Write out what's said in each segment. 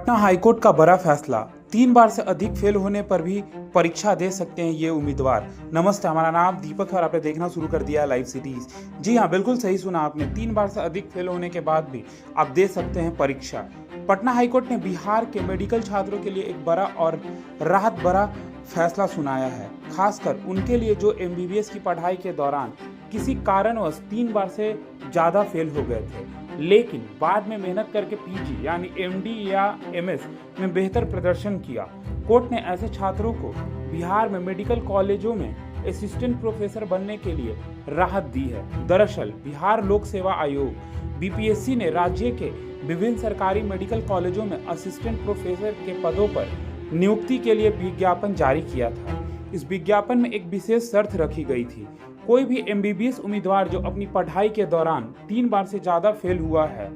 Patna high court का बड़ा फैसला, 3 बार से अधिक फेल होने पर भी परीक्षा दे सकते हैं ये उम्मीदवार। नमस्ते, हमारा नाम दीपक है और आपने देखना शुरू कर दिया है लाइव सिटीज। जी हाँ, बिल्कुल सही सुना आपने, 3 बार से अधिक फेल होने के बाद भी आप दे सकते हैं परीक्षा। पटना हाईकोर्ट ने बिहार के मेडिकल छात्रों के लिए एक बड़ा और राहत भरा फैसला सुनाया है, खासकर उनके लिए जो एमबीबीएस की पढ़ाई के दौरान किसी कारणवश 3 बार से ज़्यादा फेल हो गए थे, लेकिन बाद में मेहनत करके पीजी यानी एमडी या एमएस में बेहतर प्रदर्शन किया। कोर्ट ने ऐसे छात्रों को बिहार में मेडिकल कॉलेजों में असिस्टेंट प्रोफेसर बनने के लिए राहत दी है। दरअसल बिहार लोक सेवा आयोग बीपीएससी ने राज्य के विभिन्न सरकारी मेडिकल कॉलेजों में असिस्टेंट प्रोफेसर के पदों पर नियुक्ति के लिए विज्ञापन जारी किया था। इस विज्ञापन में एक विशेष शर्त रखी गई थी, कोई भी एमबीबीएस उम्मीदवार जो अपनी पढ़ाई के दौरान 3 बार से ज़्यादा फेल हुआ है,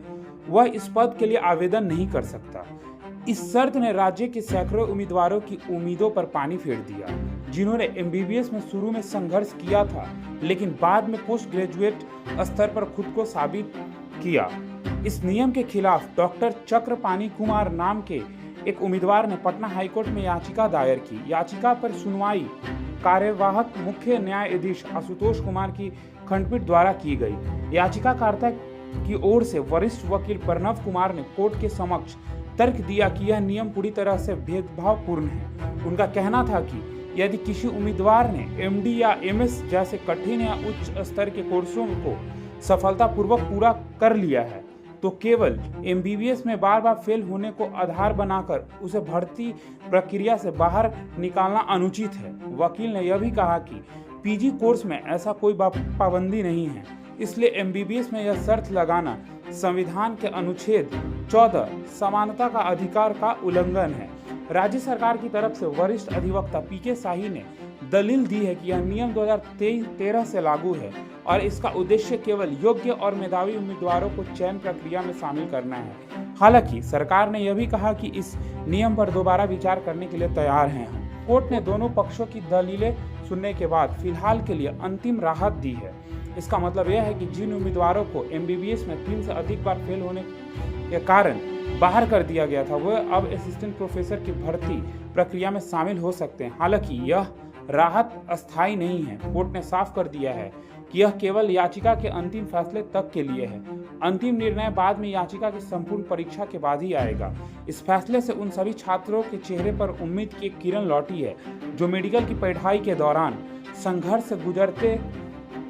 वह इस पद के लिए आवेदन नहीं कर सकता। इस शर्त ने राज्य के सैकड़ों उम्मीदवारों की उम्मीदों पर पानी फेर दिया, जिन्होंने एमबीबीएस में शुरू में संघर्ष किया था, लेकिन बाद में पोस्ट ग्रेजुएट स्तर पर खुद को साबित किया। इस नियम के खिलाफ डॉक्टर चक्रपाणी कुमार नाम के एक उम्मीदवार ने पटना हाईकोर्ट में याचिका दायर की। याचिका पर सुनवाई कार्यवाहक मुख्य न्यायाधीश आशुतोष कुमार की खंडपीठ द्वारा की गई। याचिकाकर्ता की ओर से वरिष्ठ वकील प्रणव कुमार ने कोर्ट के समक्ष तर्क दिया कि यह नियम पूरी तरह से भेदभावपूर्ण है। उनका कहना था कि यदि किसी उम्मीदवार ने एमडी या एमएस जैसे कठिन या उच्च स्तर के कोर्सों को सफलतापूर्वक पूरा कर लिया है, तो केवल एमबीबीएस में बार बार फेल होने को आधार बनाकर उसे भर्ती प्रक्रिया से बाहर निकालना अनुचित है। वकील ने यह भी कहा कि पीजी कोर्स में ऐसा कोई पाबंदी नहीं है, इसलिए एमबीबीएस में यह शर्त लगाना संविधान के अनुच्छेद 14 समानता का अधिकार का उल्लंघन है। राज्य सरकार की तरफ से वरिष्ठ अधिवक्ता पीके शाही ने दलील दी है कि यह नियम 2013 से लागू है और इसका उद्देश्य केवल योग्य और मेधावी उम्मीदवारों को चयन प्रक्रिया में शामिल करना है। हालांकि सरकार ने यह भी कहा कि इस नियम पर दोबारा विचार करने के लिए तैयार हैं। कोर्ट ने दोनों पक्षों की दलीलें सुनने के बाद फिलहाल के लिए अंतिम राहत दी है। इसका मतलब यह है कि जिन उम्मीदवारों को एमबीबीएस में 3 से अधिक बार फेल होने के कारण बाहर कर दिया गया था, वह अब असिस्टेंट प्रोफेसर की भर्ती प्रक्रिया में शामिल हो सकते हैं। हालांकि यह राहत अस्थायी नहीं है। कोर्ट ने साफ कर दिया है कि यह केवल याचिका के अंतिम फैसले तक के लिए है। अंतिम निर्णय बाद में याचिका की संपूर्ण परीक्षा के बाद ही आएगा। इस फैसले से उन सभी छात्रों के चेहरे पर उम्मीद की किरण लौटी है जो मेडिकल की पढ़ाई के दौरान संघर्ष से गुजरते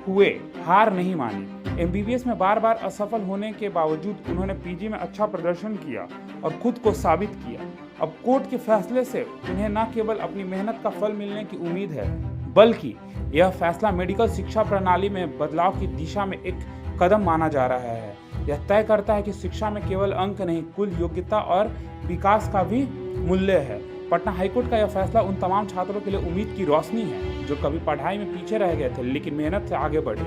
हुए हार नहीं मानी। एमबीबीएस में बार बार असफल होने के बावजूद उन्होंने पीजी में अच्छा प्रदर्शन किया और खुद को साबित किया। अब कोर्ट के फैसले से उन्हें न केवल अपनी मेहनत का फल मिलने की उम्मीद है, बल्कि यह फैसला मेडिकल शिक्षा प्रणाली में बदलाव की दिशा में एक कदम माना जा रहा है। यह तय करता है कि शिक्षा में केवल अंक नहीं, कुल योग्यता और विकास का भी मूल्य है। पटना हाईकोर्ट का यह फैसला उन तमाम छात्रों के लिए उम्मीद की रोशनी है जो कभी पढ़ाई में पीछे रह गए थे लेकिन मेहनत से आगे बढ़े।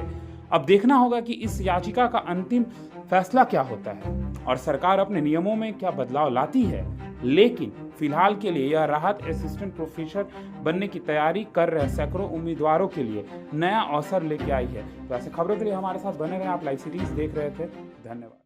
अब देखना होगा कि इस याचिका का अंतिम फैसला क्या होता है और सरकार अपने नियमों में क्या बदलाव लाती है। लेकिन फिलहाल के लिए यह राहत असिस्टेंट प्रोफेसर बनने की तैयारी कर रहे सैकड़ों उम्मीदवारों के लिए नया अवसर लेके आई है। तो ऐसे खबरों के लिए हमारे साथ बने रहें। आप लाइव सीरीज देख रहे थे, धन्यवाद।